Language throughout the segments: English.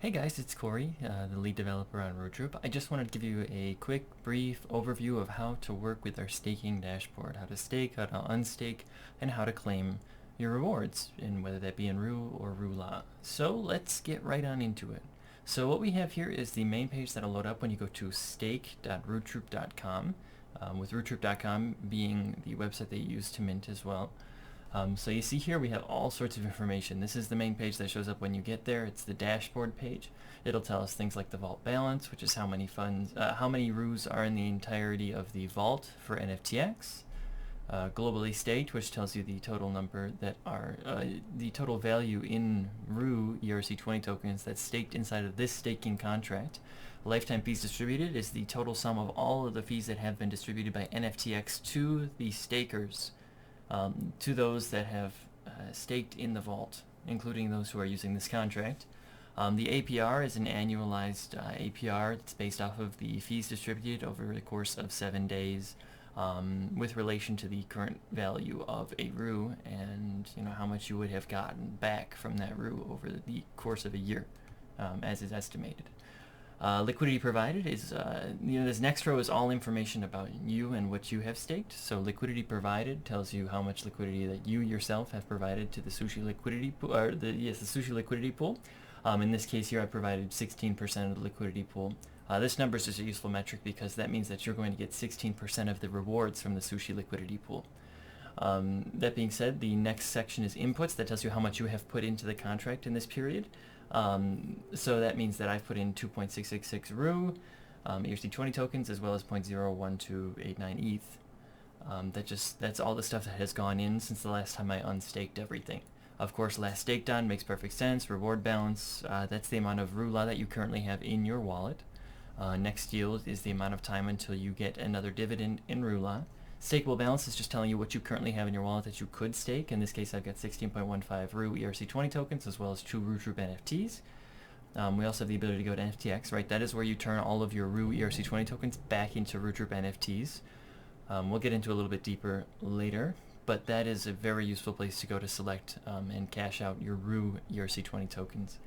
Hey guys, it's Corey, the lead developer on Roo Troop. I just wanted to give you a quick, brief overview of how to work with our staking dashboard, how to stake, how to unstake, and how to claim your rewards, and whether that be in Roo or Roola. So let's get right on into it. So what we have here is the main page that'll load up when you go to stake.rootroop.com, with rootroop.com being the website they use to mint as well. So you see here we have all sorts of information. This is the main page that shows up when you get there. It's the dashboard page. It'll tell us things like the vault balance, which is how many funds, how many Roos are in the entirety of the vault for NFTX. Globally staked, which tells you the total number that are, the total value in Roo ERC20 tokens that's staked inside of this staking contract. Lifetime fees distributed is the total sum of all of the fees that have been distributed by NFTX to the stakers. To those that have staked in the vault, including those who are using this contract. The APR is an annualized APR. It's based off of the fees distributed over the course of 7 days with relation to the current value of a Roo and how much you would have gotten back from that Roo over the course of a year as is estimated. Liquidity provided is, this next row is all information about you and what you have staked. So liquidity provided tells you how much liquidity that you yourself have provided to the Sushi liquidity pool, or the Sushi liquidity pool. In this case here, I provided 16% of the liquidity pool. This number is just a useful metric because that means that you're going to get 16% of the rewards from the Sushi liquidity pool. That being said, the next section is inputs. That tells you how much you have put into the contract in this period. So that means that I've put in 2.666 Roo, ERC20 tokens, as well as 0.01289 ETH. That's all the stuff that has gone in since the last time I unstaked everything. Of course, last staked on makes perfect sense. Reward balance, that's the amount of Roola that you currently have in your wallet. Next yield is the amount of time until you get another dividend in Roola. Stakeable balance is just telling you what you currently have in your wallet that you could stake. In this case, I've got 16.15 Roo ERC20 tokens as well as 2 Roo Troop NFTs. We also have the ability to go to NFTX, right? That is where you turn all of your Roo ERC20 tokens back into Roo Troop NFTs. We'll get into a little bit deeper later, but that is a very useful place to go to select and cash out your Roo ERC20 tokens.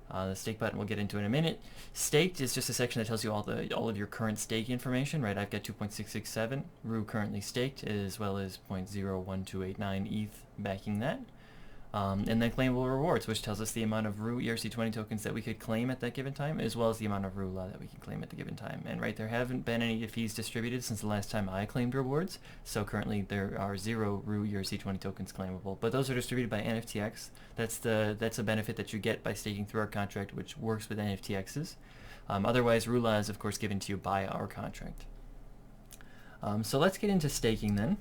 The stake button we'll get into in a minute. Staked is just a section that tells you all of your current stake information, right? I've got 2.667 Roo currently staked, as well as 0.01289 ETH backing that. And then claimable rewards, which tells us the amount of Roo ERC20 tokens that we could claim at that given time, as well as the amount of Roola that we can claim at the given time. And right, there haven't been any fees distributed since the last time I claimed rewards, so currently there are 0 Roo ERC20 tokens claimable. But those are distributed by NFTX. That's a benefit that you get by staking through our contract, which works with NFTXs. Otherwise, Roola is of course given to you by our contract. So let's get into staking then.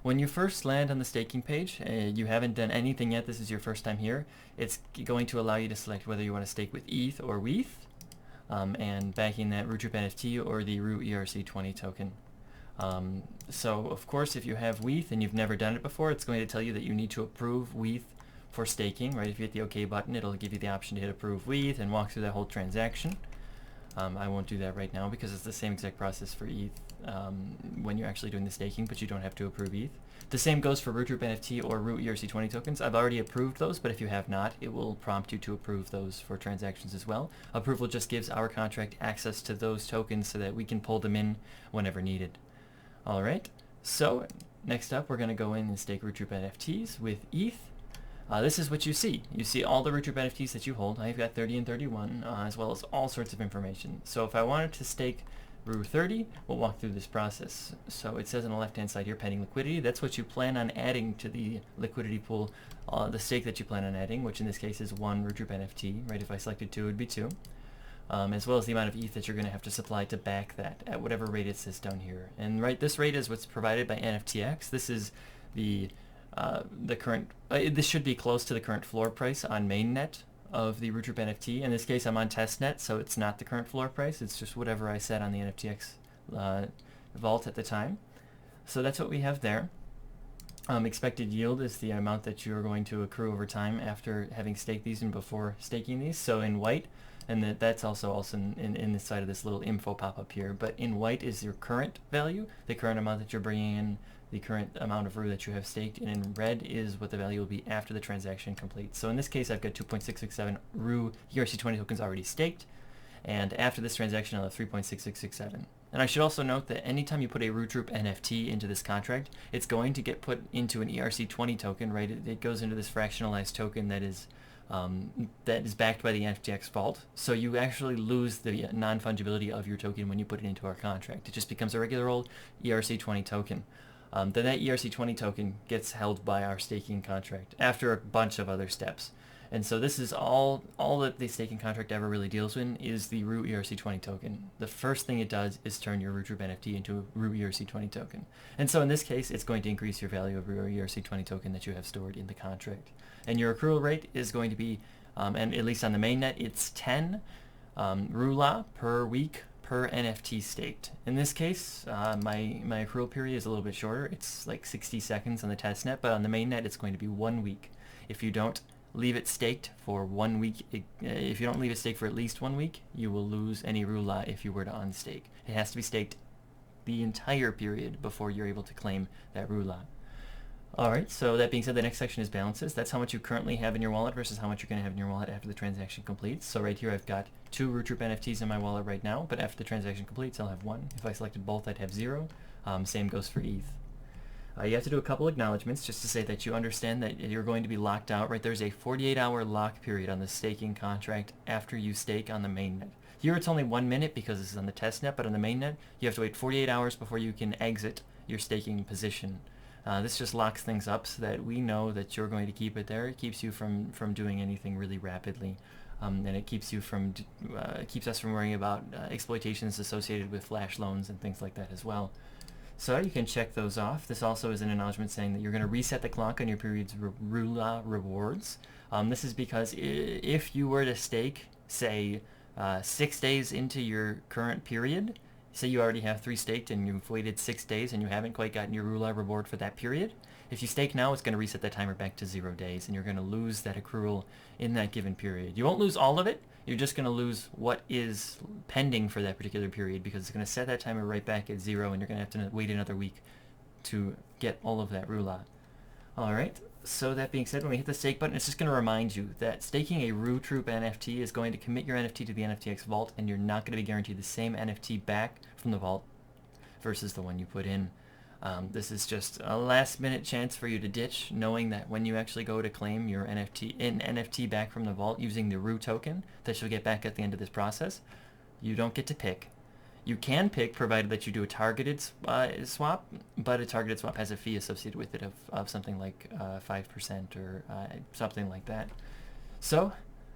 When you first land on the staking page, you haven't done anything yet, this is your first time here, it's going to allow you to select whether you want to stake with ETH or WETH, and backing that Roo Troop NFT or the Roo ERC20 token. So of course if you have WETH and you've never done it before, it's going to tell you that you need to approve WETH for staking, right? If you hit the OK button, it'll give you the option to hit approve WETH and walk through that whole transaction. I won't do that right now because it's the same exact process for ETH when you're actually doing the staking, but you don't have to approve ETH. The same goes for Roo Troop NFT or Roo ERC20 tokens. I've already approved those, but if you have not, it will prompt you to approve those for transactions as well. Approval just gives our contract access to those tokens so that we can pull them in whenever needed. Alright, so next up we're going to go in and stake Roo Troop NFTs with ETH. This is what you see. You see all the Roo Troop NFTs that you hold. I've got 30 and 31, as well as all sorts of information. So if I wanted to stake Roo 30, we'll walk through this process. So it says on the left-hand side here, pending liquidity. That's what you plan on adding to the liquidity pool, the stake that you plan on adding, which in this case is 1 Roo Troop NFT, right? If I selected 2, it would be 2. As well as the amount of ETH that you're going to have to supply to back that at whatever rate it says down here. And right, this rate is what's provided by NFTX. This is the current, this should be close to the current floor price on mainnet of the Roo Troop NFT. In this case, I'm on testnet, so it's not the current floor price. It's just whatever I set on the NFTX vault at the time. So that's what we have there. Expected yield is the amount that you're going to accrue over time after having staked these and before staking these. So in white, and that's also in the side of this little info pop-up here, but in white is your current value, the current amount that you're bringing in, the current amount of Roo that you have staked, and in red is what the value will be after the transaction completes. So in this case, I've got 2.667 Roo ERC20 tokens already staked, and after this transaction, I'll have 3.6667. And I should also note that anytime you put a Roo Troop NFT into this contract, it's going to get put into an ERC20 token, right? It goes into this fractionalized token that is backed by the FTX vault. So you actually lose the non-fungibility of your token when you put it into our contract. It just becomes a regular old ERC20 token. Then that ERC20 token gets held by our staking contract after a bunch of other steps. And so this is all that the staking contract ever really deals in is the Roo ERC20 token. The first thing it does is turn your Roo Troop NFT into a Roo ERC20 token. And so in this case, it's going to increase your value of Roo ERC20 token that you have stored in the contract. And your accrual rate is going to be, and at least on the mainnet, it's 10 Roo per week per NFT staked. In this case, my accrual period is a little bit shorter. It's like 60 seconds on the testnet, but on the mainnet, it's going to be 1 week. If you don't leave it staked for 1 week, if you don't leave it staked for at least 1 week, you will lose any Roo if you were to unstake. It has to be staked the entire period before you're able to claim that Roo. Alright, so that being said, the next section is balances. That's how much you currently have in your wallet versus how much you're going to have in your wallet after the transaction completes. So right here I've got 2 Roo Troop NFTs in my wallet right now, but after the transaction completes I'll have 1. If I selected both, I'd have 0. Same goes for ETH. You have to do a couple acknowledgments just to say that you understand that you're going to be locked out, right? There's a 48-hour lock period on the staking contract after you stake on the mainnet. Here it's only 1 minute because this is on the testnet, but on the mainnet you have to wait 48 hours before you can exit your staking position. This just locks things up so that we know that you're going to keep it there. It keeps you from doing anything really rapidly, and it keeps you from keeps us from worrying about exploitations associated with flash loans and things like that as well. So you can check those off. This also is an acknowledgement saying that you're going to reset the clock on your period's Roo rewards. This is because if you were to stake, say, 6 days into your current period, say you already have 3 staked and you've waited 6 days and you haven't quite gotten your Roo reward for that period, if you stake now, it's going to reset that timer back to 0 days, and you're going to lose that accrual in that given period. You won't lose all of it. You're just going to lose what is pending for that particular period, because it's going to set that timer right back at 0, and you're going to have to wait another week to get all of that Roo. Alright, so that being said, when we hit the stake button, it's just going to remind you that staking a Roo Troop NFT is going to commit your NFT to the FTX vault, and you're not going to be guaranteed the same NFT back from the vault versus the one you put in. This is just a last-minute chance for you to ditch, knowing that when you actually go to claim your NFT back from the vault using the Roo token that you'll get back at the end of this process, you don't get to pick. You can pick, provided that you do a targeted swap, but a targeted swap has a fee associated with it of something like 5% or something like that. So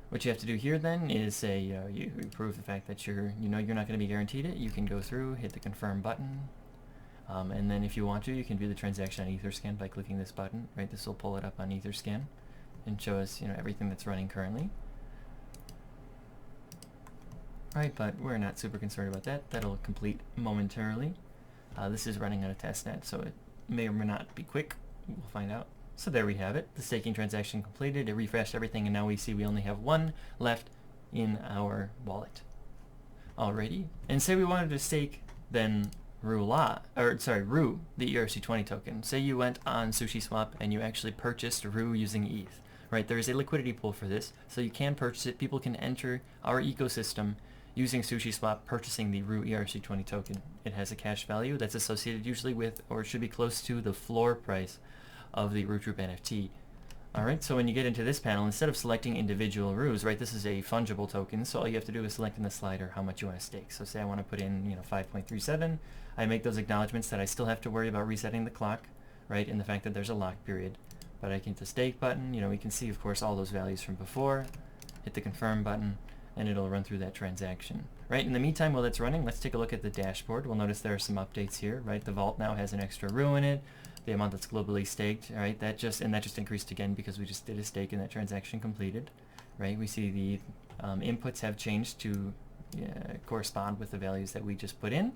what you have to do here then is say you prove the fact that you're not going to be guaranteed it. You can go through, hit the confirm button. And then if you want to, you can view the transaction on Etherscan by clicking this button, right? This will pull it up on Etherscan and show us, everything that's running currently. Right, but we're not super concerned about that. That'll complete momentarily. This is running on a testnet, so it may or may not be quick. We'll find out. So there we have it. The staking transaction completed. It refreshed everything, and now we see we only have 1 left in our wallet. Alrighty. And say we wanted to stake then Roo, the ERC20 token. Say you went on SushiSwap and you actually purchased Roo using ETH. Right, there is a liquidity pool for this, so you can purchase it. People can enter our ecosystem using SushiSwap, purchasing the Roo ERC20 token. It has a cash value that's associated usually with, or should be close to, the floor price of the Roo Troop NFT. Alright, so when you get into this panel, instead of selecting individual Roos, right, this is a fungible token, so all you have to do is select in the slider how much you want to stake. So say I want to put in, 5.37. I make those acknowledgments that I still have to worry about resetting the clock, right, and the fact that there's a lock period. But I can hit the stake button, we can see, of course, all those values from before, hit the confirm button, and it'll run through that transaction. Right, in the meantime, while it's running, let's take a look at the dashboard. We'll notice there are some updates here, right? The vault now has an extra Roo in it, the amount that's globally staked, right? That just increased again because we just did a stake and that transaction completed, right? We see the inputs have changed to correspond with the values that we just put in.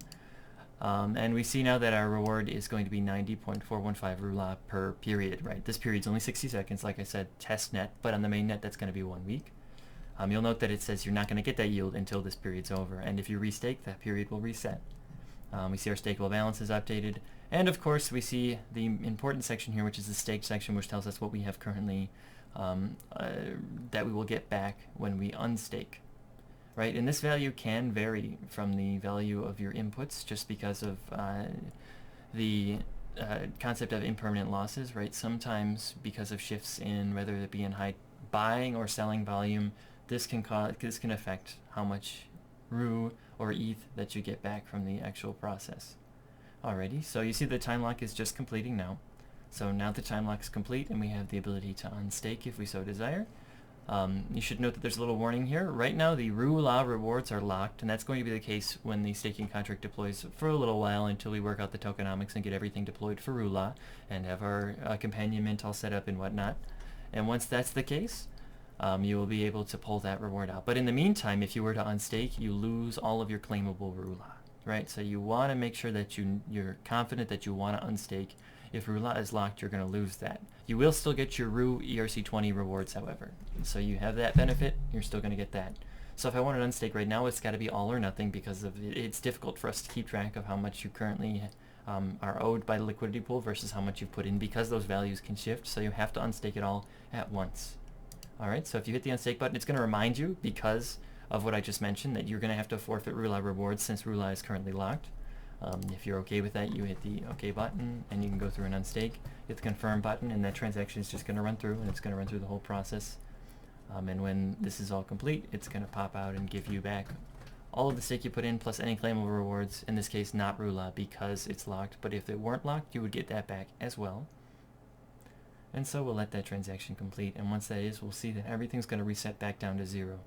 And we see now that our reward is going to be 90.415 Roola per period, right? This period's only 60 seconds, like I said, test net, but on the main net, that's going to be 1 week. You'll note that it says you're not going to get that yield until this period's over, and if you restake, that period will reset. We see our stakeable balance is updated, and of course we see the important section here, which is the stake section, which tells us what we have currently that we will get back when we unstake. Right, and this value can vary from the value of your inputs just because of the concept of impermanent losses, right? Sometimes because of shifts in whether it be in high buying or selling volume, this can affect how much Roo or ETH that you get back from the actual process. Alrighty, so you see the time lock is just completing now. So now the time lock is complete and we have the ability to unstake if we so desire. You should note that there's a little warning here. Right now the Roola rewards are locked, and that's going to be the case when the staking contract deploys for a little while until we work out the tokenomics and get everything deployed for Roola and have our companion mint all set up and whatnot. And once that's the case, you will be able to pull that reward out. But in the meantime, if you were to unstake, you lose all of your claimable Roola, right? So you want to make sure that you're confident that you want to unstake. If Roola is locked, you're going to lose that. You will still get your Roo ERC20 rewards, however. So you have that benefit, you're still going to get that. So if I wanted to unstake right now, it's got to be all or nothing because it's difficult for us to keep track of how much you currently are owed by the liquidity pool versus how much you've put in because those values can shift. So you have to unstake it all at once. Alright, so if you hit the unstake button, it's going to remind you, because of what I just mentioned, that you're going to have to forfeit Roola rewards since Roola is currently locked. If you're okay with that, you hit the OK button and you can go through and unstake. Hit the confirm button and that transaction is just going to run through, and it's going to run through the whole process. And when this is all complete, it's going to pop out and give you back all of the stake you put in plus any claimable rewards, in this case not Roola because it's locked, but if it weren't locked you would get that back as well. And so we'll let that transaction complete, and once that is, we'll see that everything's going to reset back down to 0.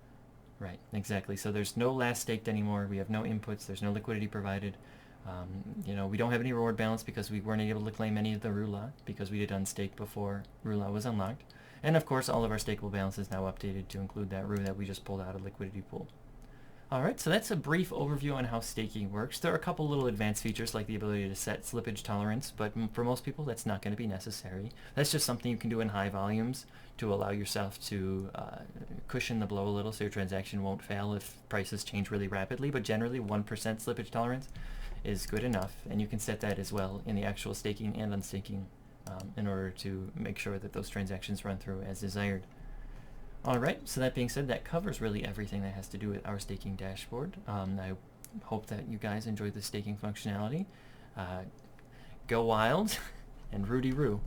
Right, exactly. So there's no last staked anymore, we have no inputs, there's no liquidity provided. We don't have any reward balance because we weren't able to claim any of the Roola because we did unstake before Roola was unlocked. And of course all of our stakeable balance is now updated to include that Roo that we just pulled out of liquidity pool. Alright, so that's a brief overview on how staking works. There are a couple little advanced features like the ability to set slippage tolerance, but for most people that's not going to be necessary. That's just something you can do in high volumes to allow yourself to cushion the blow a little so your transaction won't fail if prices change really rapidly, but generally 1% slippage tolerance is good enough, and you can set that as well in the actual staking and unstaking in order to make sure that those transactions run through as desired. Alright, so that being said, that covers really everything that has to do with our staking dashboard. I hope that you guys enjoyed the staking functionality. Go wild, and Rudy Roo.